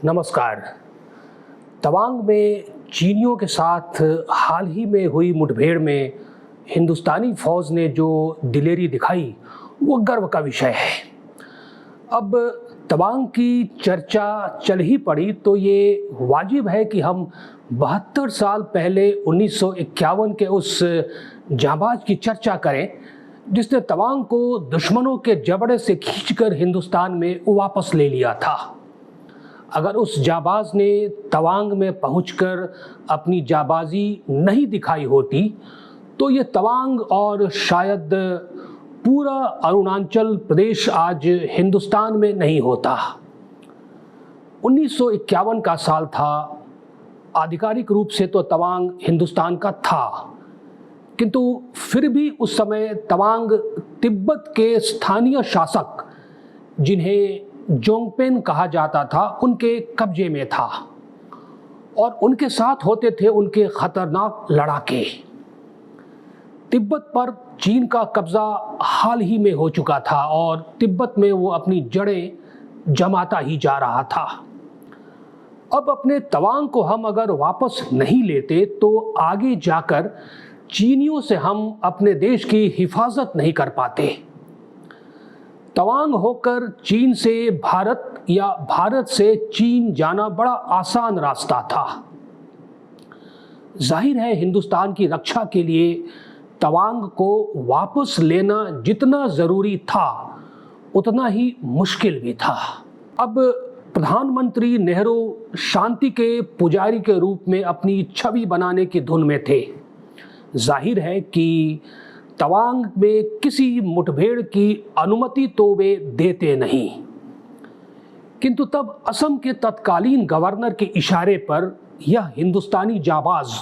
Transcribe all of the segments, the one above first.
नमस्कार। तवांग में चीनियों के साथ हाल ही में हुई मुठभेड़ में हिंदुस्तानी फौज ने जो दिलेरी दिखाई वो गर्व का विषय है। अब तवांग की चर्चा चल ही पड़ी तो ये वाजिब है कि हम 72 साल पहले 1951 के उस जांबाज की चर्चा करें जिसने तवांग को दुश्मनों के जबड़े से खींचकर हिंदुस्तान में वापस ले लिया था। अगर उस जाबाज ने तवांग में पहुंचकर अपनी जाबाजी नहीं दिखाई होती तो ये तवांग और शायद पूरा अरुणाचल प्रदेश आज हिंदुस्तान में नहीं होता। 1951 का साल था। आधिकारिक रूप से तो तवांग हिंदुस्तान का था, किंतु फिर भी उस समय तवांग तिब्बत के स्थानीय शासक जिन्हें जोंगपेन कहा जाता था उनके कब्जे में था और उनके साथ होते थे उनके खतरनाक लड़ाके। तिब्बत पर चीन का कब्जा हाल ही में हो चुका था और तिब्बत में वो अपनी जड़ें जमाता ही जा रहा था। अब अपने तवांग को हम अगर वापस नहीं लेते तो आगे जाकर चीनियों से हम अपने देश की हिफाजत नहीं कर पाते। तवांग होकर चीन से भारत या भारत से चीन जाना बड़ा आसान रास्ता था। जाहिर है हिंदुस्तान की रक्षा के लिए तवांग को वापस लेना जितना जरूरी था उतना ही मुश्किल भी था। अब प्रधानमंत्री नेहरू शांति के पुजारी के रूप में अपनी छवि बनाने की धुन में थे। जाहिर है कि तवांग में किसी मुठभेड़ की अनुमति तो वे देते नहीं, किंतु तब असम के तत्कालीन गवर्नर के इशारे पर यह हिंदुस्तानी जाबाज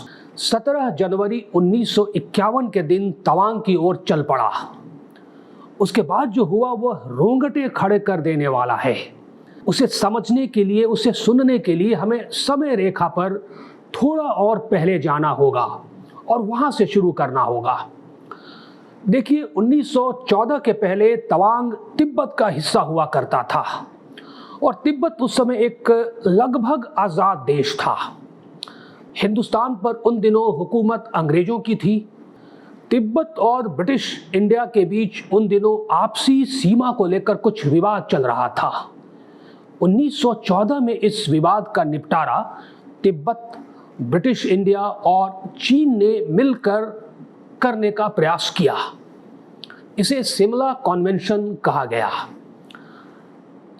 17 जनवरी 1951 के दिन तवांग की ओर चल पड़ा। उसके बाद जो हुआ वह रोंगटे खड़े कर देने वाला है। उसे समझने के लिए, उसे सुनने के लिए हमें समय रेखा पर थोड़ा और पहले जाना होगा और वहां से शुरू करना होगा। देखिए, 1914 के पहले तवांग तिब्बत का हिस्सा हुआ करता था और तिब्बत उस समय एक लगभग आज़ाद देश था। हिंदुस्तान पर उन दिनों हुकूमत अंग्रेजों की थी। तिब्बत और ब्रिटिश इंडिया के बीच उन दिनों आपसी सीमा को लेकर कुछ विवाद चल रहा था। 1914 में इस विवाद का निपटारा तिब्बत, ब्रिटिश इंडिया और चीन ने मिलकर करने का प्रयास किया। इसे सिमला कन्वेंशन कहा गया।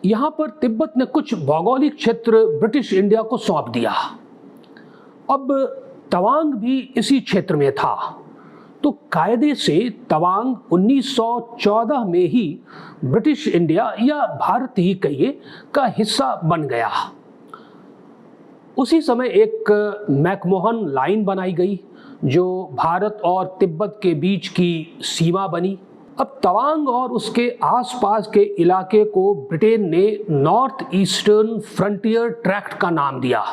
यहां पर तिब्बत ने कुछ भौगोलिक क्षेत्र ब्रिटिश इंडिया को सौंप दिया। अब तवांग भी इसी क्षेत्र में था, तो कायदे से तवांग 1914 में ही ब्रिटिश इंडिया या भारत ही कहिए का हिस्सा बन गया। उसी समय एक मैकमोहन लाइन बनाई गई जो भारत और तिब्बत के बीच की सीमा बनी। अब तवांग और उसके आसपास के इलाके को ब्रिटेन ने नॉर्थ ईस्टर्न फ्रंटियर ट्रैक्ट का नाम दिया,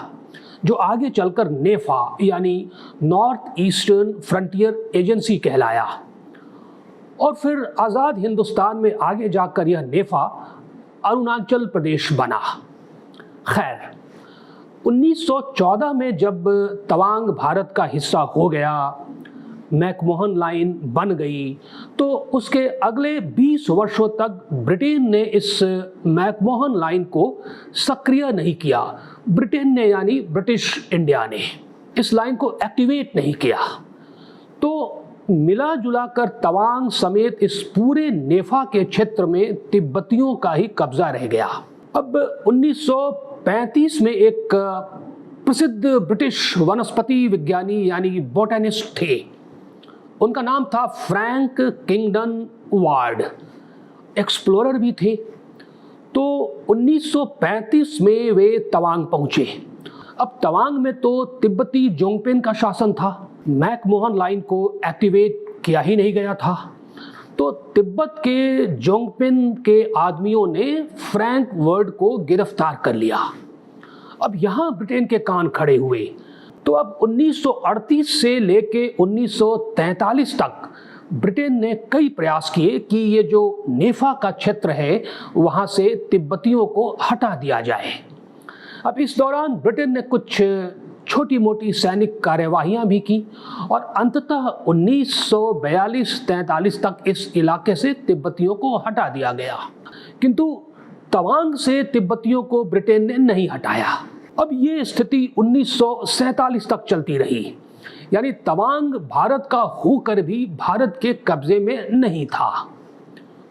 जो आगे चलकर नेफा यानी नॉर्थ ईस्टर्न फ्रंटियर एजेंसी कहलाया और फिर आज़ाद हिंदुस्तान में आगे जाकर यह नेफा अरुणाचल प्रदेश बना। खैर, 1914 में जब तवांग भारत का हिस्सा हो गया, मैकमोहन लाइन बन गई, तो उसके अगले 20 वर्षों तक ब्रिटेन ने इस मैकमोहन लाइन को सक्रिय नहीं किया। ब्रिटेन ने यानी ब्रिटिश इंडिया ने इस लाइन को एक्टिवेट नहीं किया। तो मिला जुला कर तवांग समेत इस पूरे नेफा के क्षेत्र में तिब्बतियों का ही कब्जा रह गया। अब 1935 में एक प्रसिद्ध ब्रिटिश वनस्पति विज्ञानी यानी बोटैनिस्ट थे। उनका नाम था फ्रैंक किंगडन वार्ड। एक्सप्लोरर भी थे। तो 1935 में वे तवांग पहुंचे। अब तवांग में तो तिब्बती जोंगपेन का शासन था। मैकमोहन लाइन को एक्टिवेट किया ही नहीं गया था। तो तिब्बत के जोंगपेन के आदमियों ने फ्रैंक वर्ड को गिरफ्तार कर लिया। अब यहाँ ब्रिटेन के कान खड़े हुए। तो अब 1938 से लेके 1943 तक ब्रिटेन ने कई प्रयास किए कि ये जो नेफा का क्षेत्र है वहाँ से तिब्बतियों को हटा दिया जाए। अब इस दौरान ब्रिटेन ने कुछ छोटी मोटी सैनिक कार्यवाहियां भी की और अंततः 1942-43 तक इस इलाके से तिब्बतियों को हटा दिया गया। किंतु तवांग से तिब्बतियों को ब्रिटेन ने नहीं हटाया। अब ये स्थिति 1947 तक चलती रही, यानी तवांग भारत का होकर भी भारत के कब्जे में नहीं था।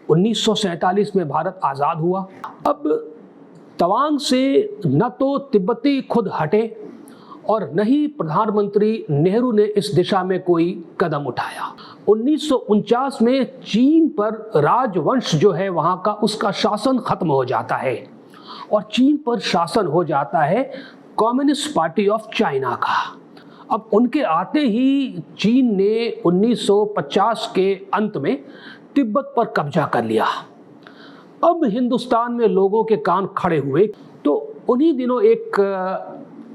1947 में भारत आज़ाद हुआ। अब तवांग से न तो तिब्बती खुद हटे और न ही प्रधानमंत्री नेहरू ने इस दिशा में कोई कदम उठाया। 1949 में चीन पर राजवंश जो है वहाँ का, उसका शासन खत्म हो जाता है और चीन पर शासन हो जाता है कम्युनिस्ट पार्टी ऑफ चाइना का। अब उनके आते ही चीन ने 1950 के अंत में तिब्बत पर कब्जा कर लिया। अब हिंदुस्तान में लोगों के कान खड़े हुए। तो उन्हीं दिनों एक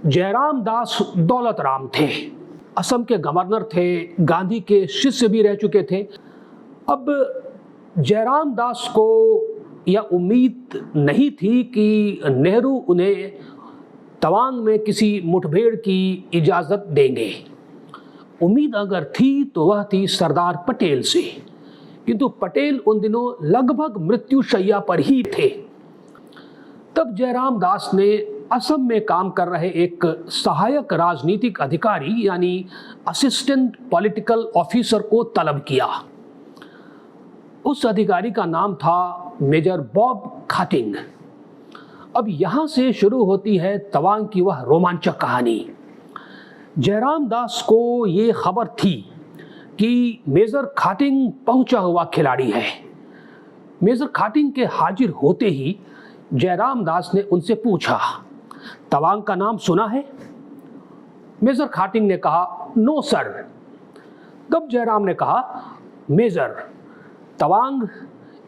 जयराम दास दौलत राम थे, असम के गवर्नर थे, गांधी के शिष्य भी रह चुके थे। अब जयराम दास को यह उम्मीद नहीं थी कि नेहरू उन्हें तवांग में किसी मुठभेड़ की इजाज़त देंगे। उम्मीद अगर थी तो वह थी सरदार पटेल से, किंतु पटेल उन दिनों लगभग मृत्युशैया पर ही थे। तब जयराम दास ने असम में काम कर रहे एक सहायक राजनीतिक अधिकारी यानी असिस्टेंट पॉलिटिकल ऑफिसर को तलब किया। उस अधिकारी का नाम था मेजर बॉब खाटिंग। अब यहाँ से शुरू होती है तवांग की वह रोमांचक कहानी। जयराम दास को ये खबर थी कि मेजर खाटिंग पहुंचा हुआ खिलाड़ी है। मेजर खाटिंग के हाजिर होते ही जयराम दास ने उनसे पूछा, तवांग का नाम सुना है? मेजर खाटिंग ने कहा, नो सर। तब जयराम ने कहा, मेजर, तवांग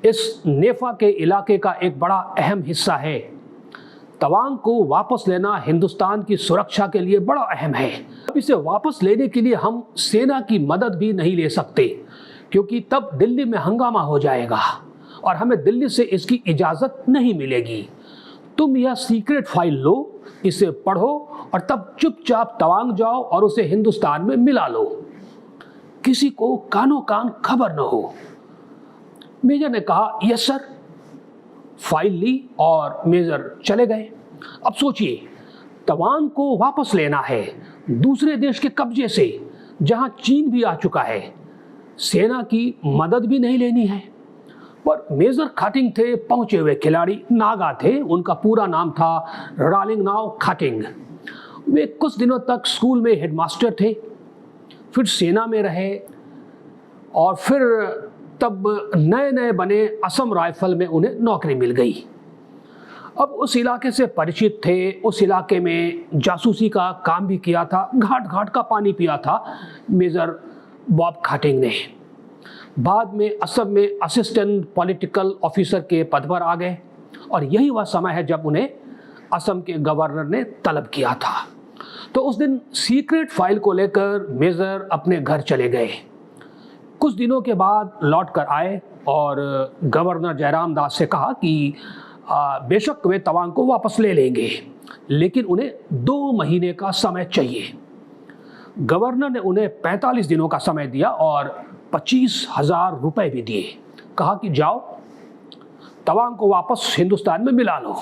इस नेफा के इलाके का एक बड़ा अहम हिस्सा है। तवांग को वापस लेना हिंदुस्तान की सुरक्षा के लिए बड़ा अहम है। अब इसे वापस लेने के लिए हम सेना की मदद भी नहीं ले सकते, क्योंकि तब दिल्ली में हंगामा हो जाएगा और हमें दिल्ली से इसकी इजाज़त नहीं मिलेगी। तुम यह सीक्रेट फाइल लो, इसे पढ़ो और तब चुपचाप तवांग जाओ और उसे हिंदुस्तान में मिला लो। किसी को कानो कान खबर न हो। मेजर ने कहा, यस सर। फाइल ली और मेजर चले गए। अब सोचिए, तवांग को वापस लेना है दूसरे देश के कब्जे से, जहां चीन भी आ चुका है। सेना की मदद भी नहीं लेनी है। पर मेजर खाटिंग थे पहुंचे हुए खिलाड़ी, नागा थे, उनका पूरा नाम था रालिंगनाव खाटिंग। वे कुछ दिनों तक स्कूल में हेडमास्टर थे, फिर सेना में रहे और फिर तब नए नए बने असम राइफल में उन्हें नौकरी मिल गई। अब उस इलाके से परिचित थे, उस इलाके में जासूसी का काम भी किया था, घाट घाट का पानी पिया था मेजर बॉब खाटिंग ने। बाद में असम में असिस्टेंट पॉलिटिकल ऑफिसर के पद पर आ गए और यही वह समय है जब उन्हें असम के गवर्नर ने तलब किया था। तो उस दिन सीक्रेट फाइल को लेकर मेजर अपने घर चले गए। कुछ दिनों के बाद लौट कर आए और गवर्नर जयराम दास से कहा कि बेशक वे तवांग को वापस ले लेंगे, लेकिन उन्हें 2 महीने का समय चाहिए। गवर्नर ने उन्हें 45 दिनों का समय दिया और 25,000 रुपए भी दिए। कहा कि जाओ तवांग को वापस हिंदुस्तान में मिला लो।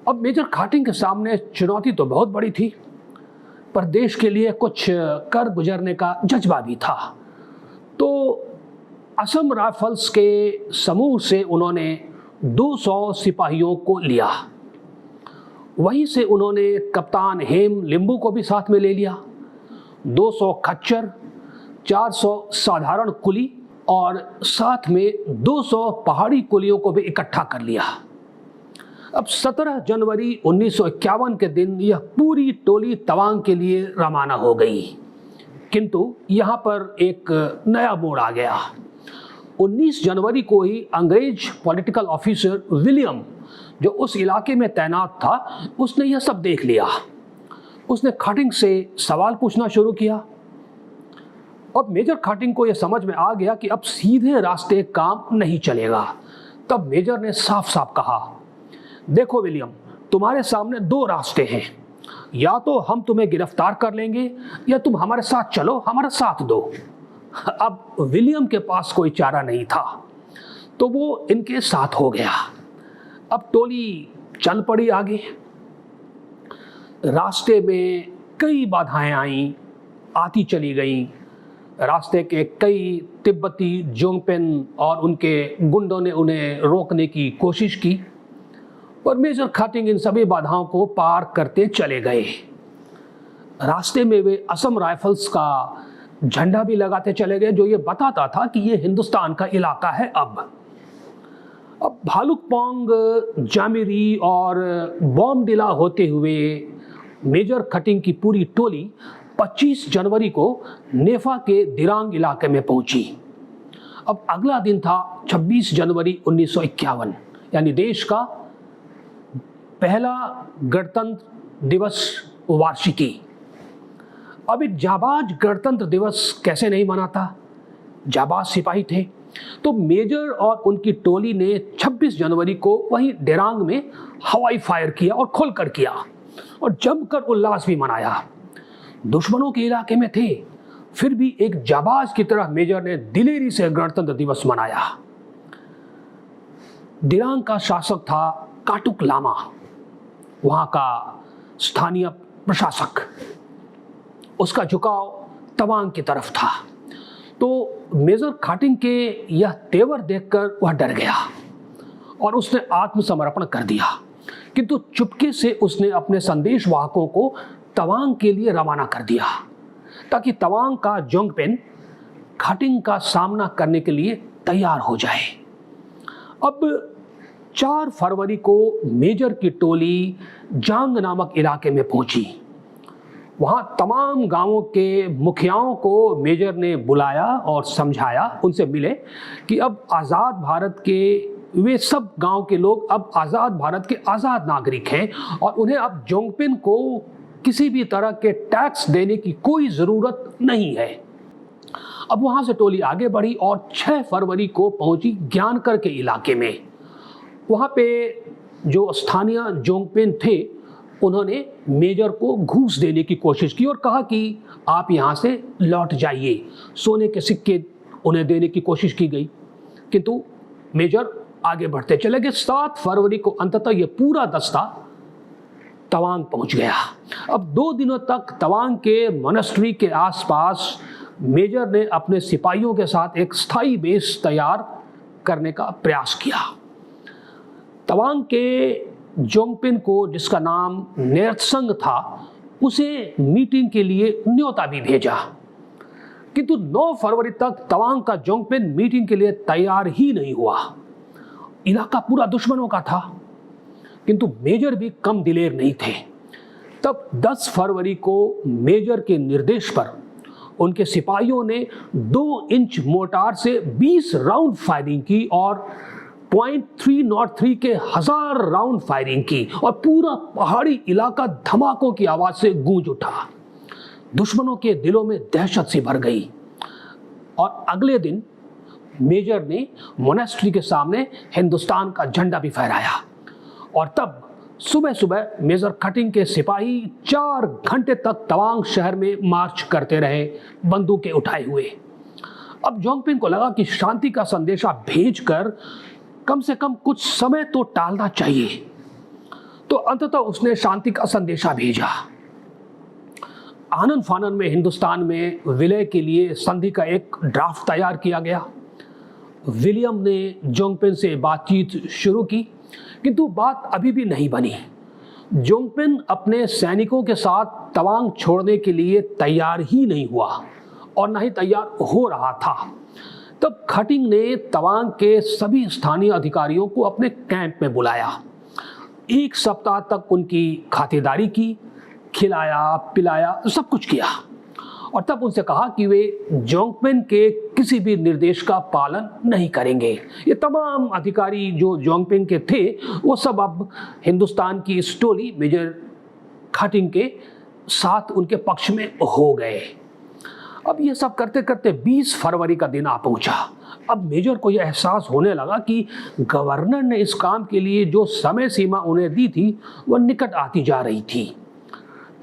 अब मेजर खाटिंग के सामने चुनौती तो बहुत बड़ी थी, पर देश के लिए कुछ कर गुजरने का जज्बा भी था। तो असम राइफल्स के समूह से उन्होंने 200 सिपाहियों को लिया। वहीं से उन्होंने कप्तान हेम लिंबू को भी साथ में ले लिया। 200 खच्चर, 400 साधारण कुली और साथ में 200 पहाड़ी कुलियों को भी इकट्ठा कर लिया। अब 17 जनवरी 1951 के दिन यह पूरी टोली तवांग के लिए रवाना हो गई। किंतु यहाँ पर एक नया मोड़ आ गया। 19 जनवरी को ही अंग्रेज पॉलिटिकल ऑफिसर विलियम, जो उस इलाके में तैनात था, उसने यह सब देख लिया। उसने खाटिंग से सवाल पूछना शुरू किया। अब मेजर खाटिंग को यह समझ में आ गया कि अब सीधे रास्ते काम नहीं चलेगा। तब मेजर ने साफ साफ कहा, देखो विलियम, तुम्हारे सामने दो रास्ते हैं, या तो हम तुम्हें गिरफ्तार कर लेंगे या तुम हमारे साथ चलो, हमारा साथ दो। अब विलियम के पास कोई चारा नहीं था, तो वो इनके साथ हो गया। अब टोली चल पड़ी आगे। रास्ते में कई बाधाएं आईं, आती चली गईं। रास्ते के कई तिब्बती जोंगपेन और उनके गुंडों ने उन्हें रोकने की कोशिश की, पर मेजर खाटिंग इन सभी बाधाओं को पार करते चले गए। रास्ते में वे असम राइफल्स का झंडा भी लगाते चले गए, जो ये बताता था कि ये हिंदुस्तान का इलाका है। अब भालुकपोंग, जामिरी और बॉमडिला होते हुए मेजर खाटिंग की पूरी टोली 25 जनवरी को नेफा के दिरांग इलाके में पहुंची। अब अगला दिन था 26 जनवरी 1951, यानी देश का पहला गणतंत्र दिवस वार्षिकी। अब एक जाबाज गणतंत्र दिवस कैसे नहीं मनाता, जाबाज सिपाही थे। तो मेजर और उनकी टोली ने 26 जनवरी को वहीं डेरांग में हवाई फायर किया और खुलकर किया, और जमकर उल्लास भी मनाया। दुश्मनों के इलाके में थे, फिर भी एक जाबाज की तरह मेजर ने दिलेरी से गणतंत्र दिवस मनाया। दिरांग का शासक था काटुक लामा, वहां का स्थानीय प्रशासक। उसका झुकाव तवांग की तरफ था। तो मेजर खाटिंग के यह तेवर देखकर वह डर गया और उसने आत्मसमर्पण कर दिया, किंतु चुपके से उसने अपने संदेशवाहकों को तवांग के लिए रवाना कर दिया, ताकि तवांग का जोंगपेन खाटिंग का सामना करने के लिए तैयार हो जाए। अब 4 फरवरी को मेजर की टोली जांग नामक इलाके में पहुंची। वहां तमाम गांवों के मुखियाओं को मेजर ने बुलाया और समझाया, उनसे मिले कि अब आज़ाद भारत के वे सब गांव के लोग अब आज़ाद भारत के आज़ाद नागरिक हैं और उन्हें अब जोंगपेन को किसी भी तरह के टैक्स देने की कोई ज़रूरत नहीं है। अब वहां से टोली आगे बढ़ी और 6 फरवरी को पहुंची ज्ञानकर के इलाके में। वहां पे जो स्थानीय जोंगपेन थे, उन्होंने मेजर को घूस देने की कोशिश की और कहा कि आप यहाँ से लौट जाइए। सोने के सिक्के उन्हें देने की कोशिश की गई, किंतु मेजर आगे बढ़ते चले गए। 7 फरवरी को अंततः ये पूरा दस्ता तवांग पहुंच गया। अब 2 दिनों तक तवांग के मोनेस्ट्री के आसपास मेजर ने अपने सिपाहियों के साथ एक स्थायी बेस तैयार करने का प्रयास किया। तवांग के जोंगपेन को, जिसका नाम नेरत्संग था, उसे मीटिंग के लिए न्योता भी भेजा, किंतु 9 फरवरी तक तवांग का जोंगपेन मीटिंग के लिए तैयार ही नहीं हुआ। इलाका पूरा दुश्मनों का था, किंतु मेजर भी कम दिलेर नहीं थे। तब 10 फरवरी को मेजर के निर्देश पर उनके सिपाहियों ने 2 इंच मोर्टार से 20 राउंड फायरिंग की और .303 के 1000 राउंड फायरिंग की और पूरा पहाड़ी इलाका धमाकों की आवाज से गूंज उठा। दुश्मनों के दिलों में दहशत सी भर गई और अगले दिन मेजर ने मोनेस्ट्री के सामने हिंदुस्तान का झंडा भी फहराया। और तब सुबह सुबह मेजर खाटिंग के सिपाही 4 घंटे तक तवांग शहर में मार्च करते रहे, बंदूकें उठाए हुए। अब जोंगपेन को लगा कि शांति का संदेशा भेजकर कम से कम कुछ समय तो टालना चाहिए, तो अंततः उसने शांति का संदेशा भेजा। आनन फानन में हिंदुस्तान में विलय के लिए संधि का एक ड्राफ्ट तैयार किया गया। विलियम ने जोंगपेन से बातचीत शुरू की, किंतु बात अभी भी नहीं बनी। जोंगपेन अपने सैनिकों के साथ तवांग छोड़ने के लिए तैयार ही नहीं हुआ और न ही तैयार हो रहा था। तब खाटिंग ने तवांग के सभी स्थानीय अधिकारियों को अपने कैंप में बुलाया। 1 सप्ताह तक उनकी खातिरदारी की, खिलाया पिलाया, सब कुछ किया और तब उनसे कहा कि वे जोंगपेन के किसी भी निर्देश का पालन नहीं करेंगे। ये तमाम अधिकारी जो जोंगपेन के थे, वो सब अब हिंदुस्तान की इस टोली मेजर खाटिंग के साथ उनके पक्ष में हो गए। अब ये सब करते करते 20 फरवरी का दिन आ पहुंचा अब मेजर को यह एहसास होने लगा कि गवर्नर ने इस काम के लिए जो समय सीमा उन्हें दी थी वह निकट आती जा रही थी।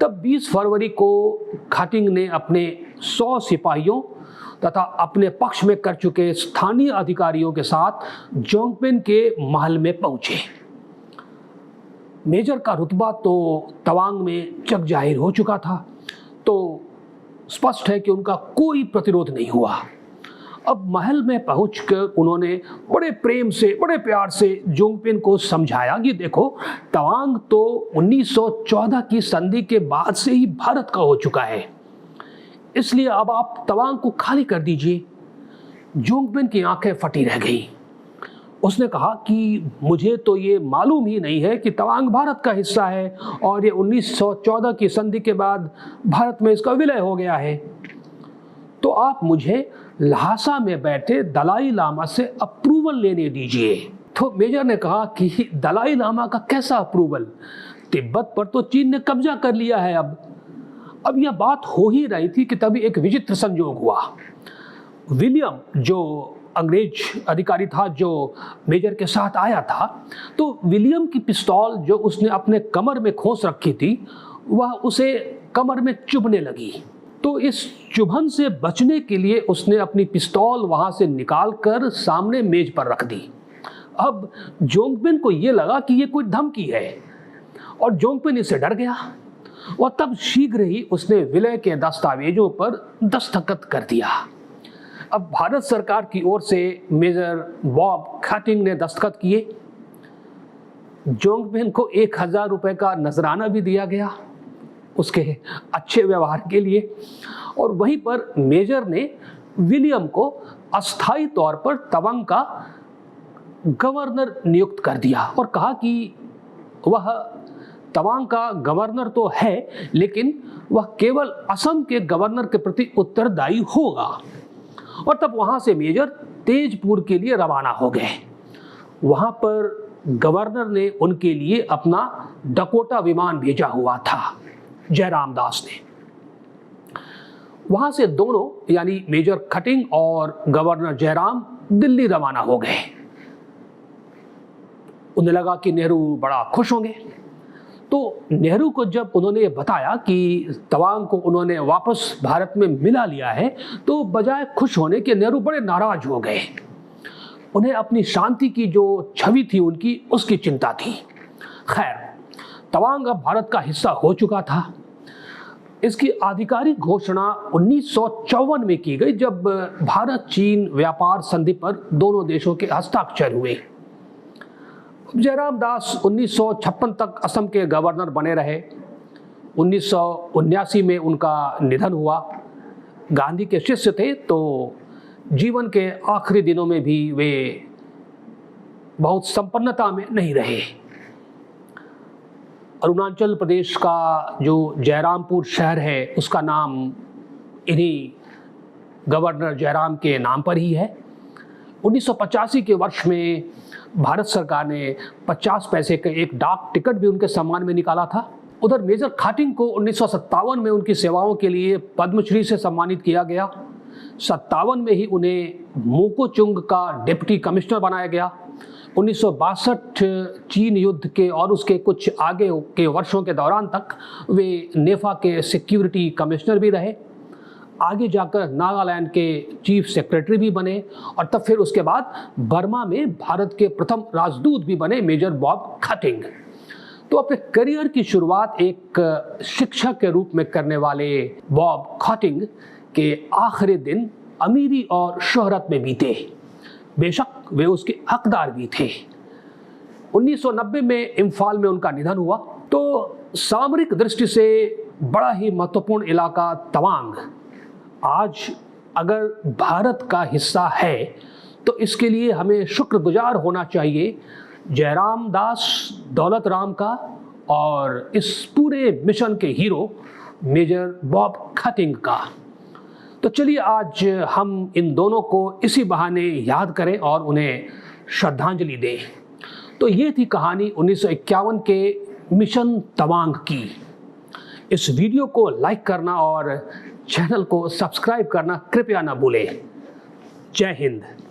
तब 20 फरवरी को खाटिंग ने अपने 100 सिपाहियों तथा अपने पक्ष में कर चुके स्थानीय अधिकारियों के साथ जोंगपिन के महल में पहुंचे। मेजर का रुतबा तो तवांग में जग जाहिर हो चुका था, तो स्पष्ट है कि उनका कोई प्रतिरोध नहीं हुआ। अब महल में पहुंचकर उन्होंने बड़े प्रेम से, बड़े प्यार से जोंगपिन को समझाया कि देखो, तवांग तो 1914 की संधि के बाद से ही भारत का हो चुका है, इसलिए अब आप तवांग को खाली कर दीजिए। जोंगपिन की आंखें फटी रह गई। उसने कहा कि मुझे तो ये मालूम ही नहीं है कि तवांग भारत का हिस्सा है और ये 1914 की संधि के बाद भारत में इसका विलय हो गया है। तो आप मुझे ल्हासा में बैठे दलाई लामा से अप्रूवल लेने दीजिए। तो मेजर ने कहा कि दलाई लामा का कैसा अप्रूवल? तिब्बत पर तो चीन ने कब्जा कर लिया है। अब यह बात हो ही रही थी कि तभी एक विचित्र संयोग हुआ। विलियम, जो अंग्रेज अधिकारी था जो मेजर के साथ आया था, तो विलियम की पिस्तौल जो उसने अपने कमर में खोस रखी थी वह उसे कमर में चुभने लगी। तो इस चुभन से बचने के लिए उसने अपनी पिस्तौल वहां से निकालकर सामने मेज पर रख दी। अब जोंगपिन को यह लगा कि यह कोई धमकी है और जोंगपिन इससे डर गया और तब शीघ्र ही उसने विलय के दस्तावेजों पर दस्तखत कर दिया। अब भारत सरकार की ओर से मेजर बॉब खाटिंग ने दस्तखत किए। जोंगपिन को 1000 रुपए का नजराना भी दिया गया उसके अच्छे व्यवहार के लिए, और वहीं पर मेजर ने विलियम को अस्थायी तौर पर तवांग का गवर्नर नियुक्त कर दिया और कहा कि वह तवांग का गवर्नर तो है, लेकिन वह केवल असम के गवर्नर के प्रति उत्तरदायी होगा। और तब वहां से मेजर तेजपुर के लिए रवाना हो गए। वहां पर गवर्नर ने उनके लिए अपना डकोटा विमान भेजा हुआ था, जयराम दास ने। वहां से दोनों यानी मेजर खटिंग और गवर्नर जयराम दिल्ली रवाना हो गए। उन्हें लगा कि नेहरू बड़ा खुश होंगे। तो नेहरू को जब उन्होंने ये बताया कि तवांग को उन्होंने वापस भारत में मिला लिया है, तो बजाय खुश होने के नेहरू बड़े नाराज हो गए। उन्हें अपनी शांति की जो छवि थी उनकी, उसकी चिंता थी। खैर, तवांग अब भारत का हिस्सा हो चुका था। इसकी आधिकारिक घोषणा 1954 में की गई, जब भारत चीन व्यापार संधि पर दोनों देशों के हस्ताक्षर हुए। जयराम दास 1956 तक असम के गवर्नर बने रहे। 1979 में उनका निधन हुआ। गांधी के शिष्य थे, तो जीवन के आखिरी दिनों में भी वे बहुत संपन्नता में नहीं रहे। अरुणाचल प्रदेश का जो जयरामपुर शहर है, उसका नाम इन्हीं गवर्नर जयराम के नाम पर ही है। 1985 के वर्ष में भारत सरकार ने 50 पैसे का एक डाक टिकट भी उनके सम्मान में निकाला था। उधर मेजर खाटिंग को 1957 में उनकी सेवाओं के लिए पद्मश्री से सम्मानित किया गया। 57 में ही उन्हें मोकोचुंग का डिप्टी कमिश्नर बनाया गया। 1962 चीन युद्ध के और उसके कुछ आगे के वर्षों के दौरान तक वे नेफा के सिक्योरिटी कमिश्नर भी रहे। आगे जाकर नागालैंड के चीफ सेक्रेटरी भी बने और तब फिर उसके बाद बर्मा में भारत के प्रथम राजदूत भी बने मेजर बॉब खाटिंग। तो अपने करियर की शुरुआत एक शिक्षक के रूप में करने वाले बॉब खाटिंग के आखिरी दिन अमीरी और शोहरत में बीते। बेशक वे उसके हकदार भी थे। 1990 में इम्फाल में उनका निधन हुआ। तो सामरिक दृष्टि से बड़ा ही महत्वपूर्ण इलाका तवांग आज अगर भारत का हिस्सा है, तो इसके लिए हमें शुक्रगुजार होना चाहिए जयराम दास दौलत राम का और इस पूरे मिशन के हीरो मेजर बॉब खाटिंग का। तो चलिए आज हम इन दोनों को इसी बहाने याद करें और उन्हें श्रद्धांजलि दें। तो ये थी कहानी 1951 के मिशन तवांग की। इस वीडियो को लाइक करना और चैनल को सब्सक्राइब करना कृपया ना भूलें। जय हिंद।